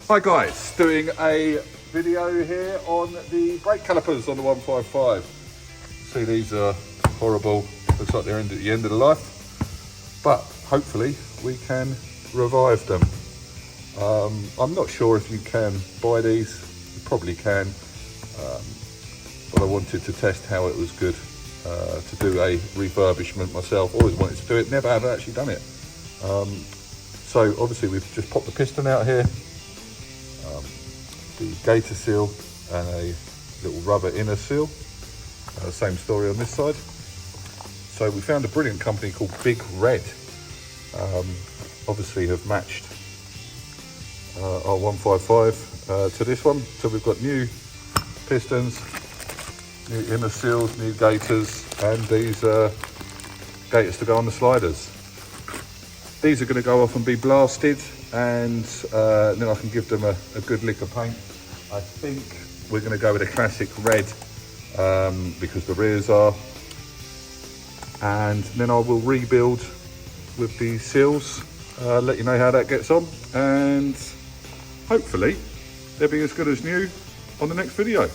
Hi guys, doing a video here on the brake calipers on the 155. See, these are horrible, looks like they're at the end of the life, but hopefully we can revive them. I'm not sure if you can buy these, you probably can, but I wanted to test how it was good to do a refurbishment myself. Always wanted to do it, never have actually done it. So obviously we've just popped the piston out here, the gator seal and a little rubber inner seal. Same story on this side. So we found a brilliant company called Big Red. Obviously have matched our 155 to this one. So we've got new pistons, new inner seals, new gators, and these gators to go on the sliders. These are going to go off and be blasted, and then I can give them a good lick of paint. I think we're going to go with a classic red because the rears are, and then I will rebuild with the seals, let you know how that gets on, and hopefully they'll be as good as new on the next video.